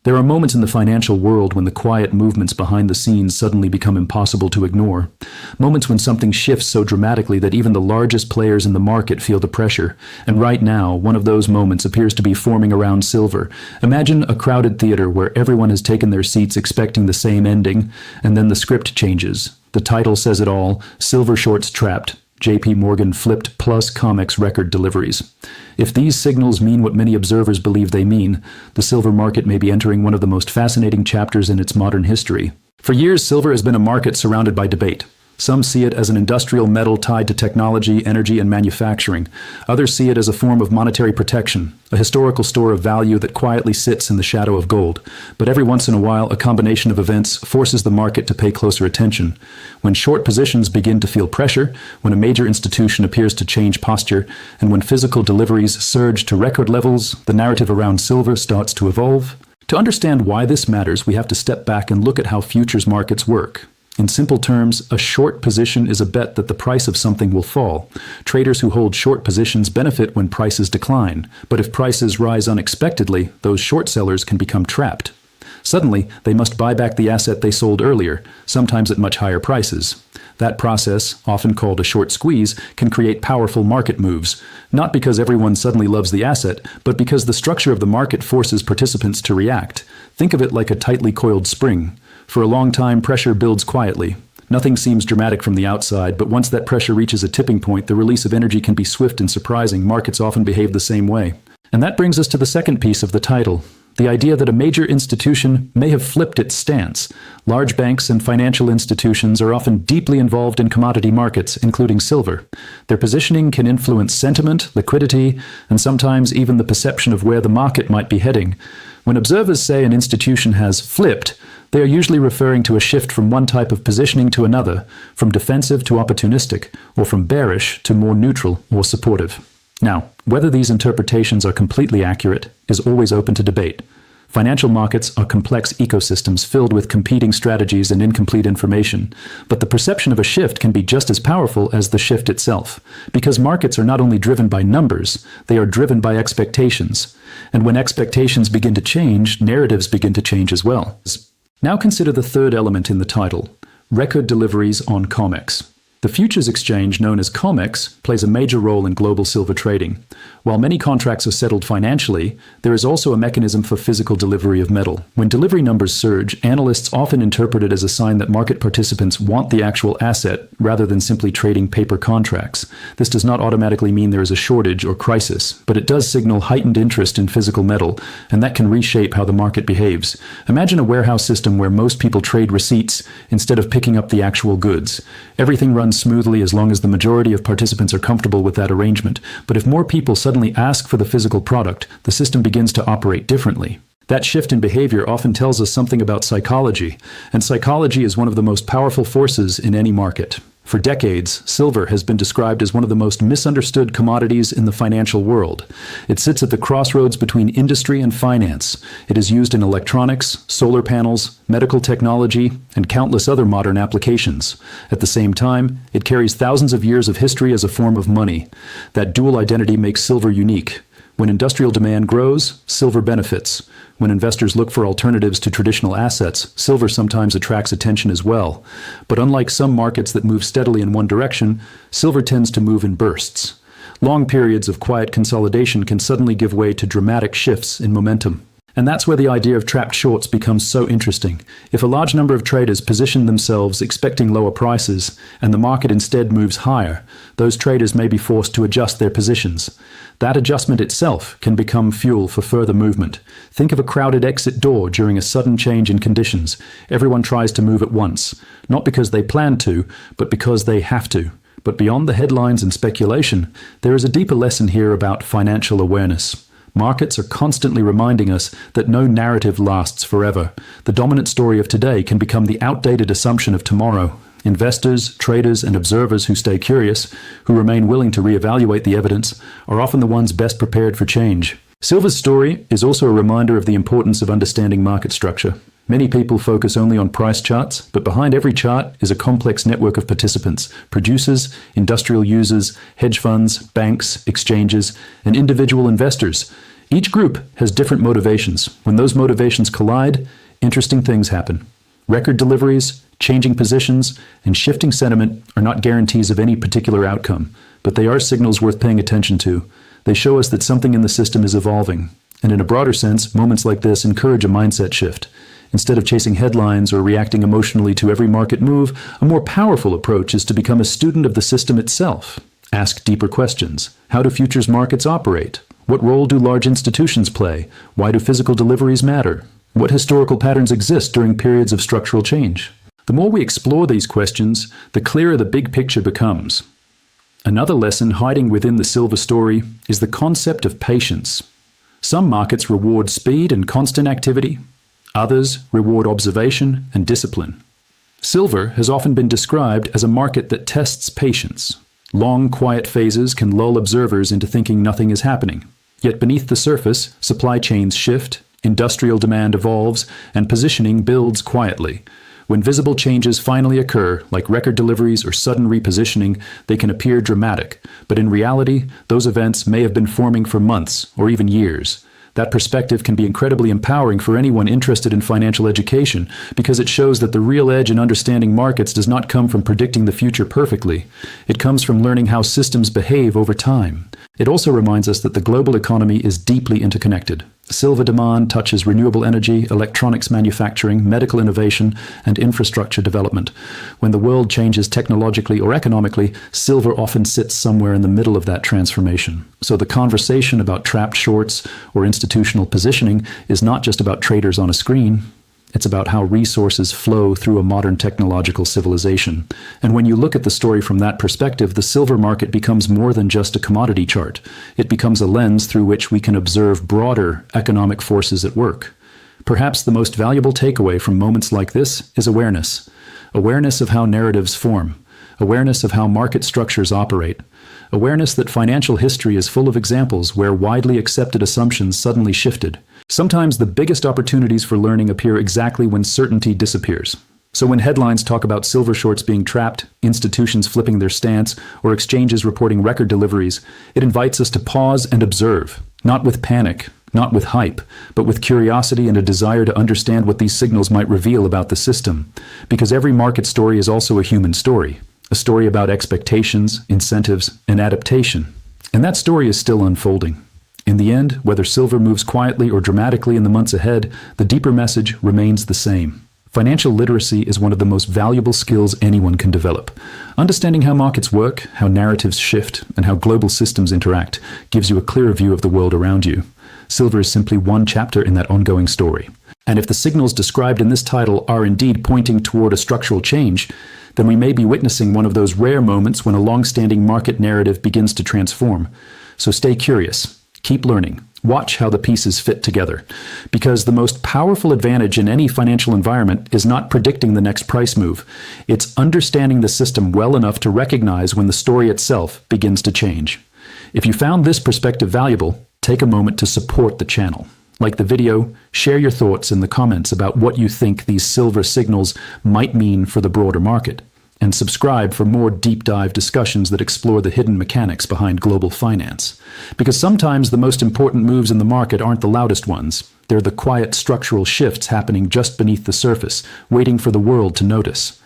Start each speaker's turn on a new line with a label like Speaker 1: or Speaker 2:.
Speaker 1: There are moments in the financial world when the quiet movements behind the scenes suddenly become impossible to ignore. Moments when something shifts so dramatically that even the largest players in the market feel the pressure. And right now, one of those moments appears to be forming around silver. Imagine a crowded theater where everyone has taken their seats expecting the same ending, and then the script changes. The title says it all: Silver Shorts Trapped. JPMorgan Flipped+COMEX record deliveries. If these signals mean what many observers believe they mean, the silver market may be entering one of the most fascinating chapters in its modern history. For years, silver has been a market surrounded by debate. Some see it as an industrial metal tied to technology, energy, and manufacturing. Others see it as a form of monetary protection, a historical store of value that quietly sits in the shadow of gold. But every once in a while, a combination of events forces the market to pay closer attention. When short positions begin to feel pressure, when a major institution appears to change posture, and when physical deliveries surge to record levels, the narrative around silver starts to evolve. To understand why this matters, we have to step back and look at how futures markets work. In simple terms, a short position is a bet that the price of something will fall. Traders who hold short positions benefit when prices decline, but if prices rise unexpectedly, those short sellers can become trapped. Suddenly, they must buy back the asset they sold earlier, sometimes at much higher prices. That process, often called a short squeeze, can create powerful market moves, not because everyone suddenly loves the asset, but because the structure of the market forces participants to react. Think of it like a tightly coiled spring. For a long time, pressure builds quietly. Nothing seems dramatic from the outside, but once that pressure reaches a tipping point, the release of energy can be swift and surprising. Markets often behave the same way. And that brings us to the second piece of the title: the idea that a major institution may have flipped its stance. Large banks and financial institutions are often deeply involved in commodity markets, including silver. Their positioning can influence sentiment, liquidity, and sometimes even the perception of where the market might be heading. When observers say an institution has flipped, they are usually referring to a shift from one type of positioning to another, from defensive to opportunistic, or from bearish to more neutral or supportive. Now, whether these interpretations are completely accurate is always open to debate. Financial markets are complex ecosystems filled with competing strategies and incomplete information, but the perception of a shift can be just as powerful as the shift itself, because markets are not only driven by numbers, they are driven by expectations. And when expectations begin to change, narratives begin to change as well. Now consider the third element in the title: record deliveries on COMEX. The futures exchange known as COMEX plays a major role in global silver trading. While many contracts are settled financially, there is also a mechanism for physical delivery of metal. When delivery numbers surge, analysts often interpret it as a sign that market participants want the actual asset rather than simply trading paper contracts. This does not automatically mean there is a shortage or crisis, but it does signal heightened interest in physical metal, and that can reshape how the market behaves. Imagine a warehouse system where most people trade receipts instead of picking up the actual goods. Everything runs smoothly as long as the majority of participants are comfortable with that arrangement. But if more people suddenly ask for the physical product, the system begins to operate differently. That shift in behavior often tells us something about psychology, and psychology is one of the most powerful forces in any market. For decades, silver has been described as one of the most misunderstood commodities in the financial world. It sits at the crossroads between industry and finance. It is used in electronics, solar panels, medical technology, and countless other modern applications. At the same time, it carries thousands of years of history as a form of money. That dual identity makes silver unique. When industrial demand grows, silver benefits. When investors look for alternatives to traditional assets, silver sometimes attracts attention as well. But unlike some markets that move steadily in one direction, silver tends to move in bursts. Long periods of quiet consolidation can suddenly give way to dramatic shifts in momentum. And that's where the idea of trapped shorts becomes so interesting. If a large number of traders position themselves expecting lower prices, and the market instead moves higher, those traders may be forced to adjust their positions. That adjustment itself can become fuel for further movement. Think of a crowded exit door during a sudden change in conditions. Everyone tries to move at once, not because they plan to, but because they have to. But beyond the headlines and speculation, there is a deeper lesson here about financial awareness. Markets are constantly reminding us that no narrative lasts forever. The dominant story of today can become the outdated assumption of tomorrow. Investors, traders, and observers who stay curious, who remain willing to reevaluate the evidence, are often the ones best prepared for change. Silver's story is also a reminder of the importance of understanding market structure. Many people focus only on price charts, but behind every chart is a complex network of participants: producers, industrial users, hedge funds, banks, exchanges, and individual investors. Each group has different motivations. When those motivations collide, interesting things happen. Record deliveries, changing positions, and shifting sentiment are not guarantees of any particular outcome, but they are signals worth paying attention to. They show us that something in the system is evolving. And in a broader sense, moments like this encourage a mindset shift. Instead of chasing headlines or reacting emotionally to every market move, a more powerful approach is to become a student of the system itself. Ask deeper questions. How do futures markets operate? What role do large institutions play? Why do physical deliveries matter? What historical patterns exist during periods of structural change? The more we explore these questions, the clearer the big picture becomes. Another lesson hiding within the silver story is the concept of patience. Some markets reward speed and constant activity. Others reward observation and discipline. Silver has often been described as a market that tests patience. Long, quiet phases can lull observers into thinking nothing is happening. Yet beneath the surface, supply chains shift, industrial demand evolves, and positioning builds quietly. When visible changes finally occur, like record deliveries or sudden repositioning, they can appear dramatic. But in reality, those events may have been forming for months or even years. That perspective can be incredibly empowering for anyone interested in financial education because it shows that the real edge in understanding markets does not come from predicting the future perfectly. It comes from learning how systems behave over time. It also reminds us that the global economy is deeply interconnected. Silver demand touches renewable energy, electronics manufacturing, medical innovation, and infrastructure development. When the world changes technologically or economically, silver often sits somewhere in the middle of that transformation. So the conversation about trapped shorts or institutional positioning is not just about traders on a screen. It's about how resources flow through a modern technological civilization. And when you look at the story from that perspective, the silver market becomes more than just a commodity chart. It becomes a lens through which we can observe broader economic forces at work. Perhaps the most valuable takeaway from moments like this is awareness. Awareness of how narratives form. Awareness of how market structures operate. Awareness that financial history is full of examples where widely accepted assumptions suddenly shifted. Sometimes the biggest opportunities for learning appear exactly when certainty disappears. So when headlines talk about silver shorts being trapped, institutions flipping their stance, or exchanges reporting record deliveries, it invites us to pause and observe, not with panic, not with hype, but with curiosity and a desire to understand what these signals might reveal about the system. Because every market story is also a human story, a story about expectations, incentives, and adaptation. And that story is still unfolding. In the end, whether silver moves quietly or dramatically in the months ahead, the deeper message remains the same. Financial literacy is one of the most valuable skills anyone can develop. Understanding how markets work, how narratives shift, and how global systems interact gives you a clearer view of the world around you. Silver is simply one chapter in that ongoing story. And if the signals described in this title are indeed pointing toward a structural change, then we may be witnessing one of those rare moments when a long-standing market narrative begins to transform. So stay curious. Keep learning. Watch how the pieces fit together. Because the most powerful advantage in any financial environment is not predicting the next price move. It's understanding the system well enough to recognize when the story itself begins to change. If you found this perspective valuable, take a moment to support the channel. Like the video, share your thoughts in the comments about what you think these silver signals might mean for the broader market. And subscribe for more deep dive discussions that explore the hidden mechanics behind global finance. Because sometimes the most important moves in the market aren't the loudest ones. They're the quiet structural shifts happening just beneath the surface, waiting for the world to notice.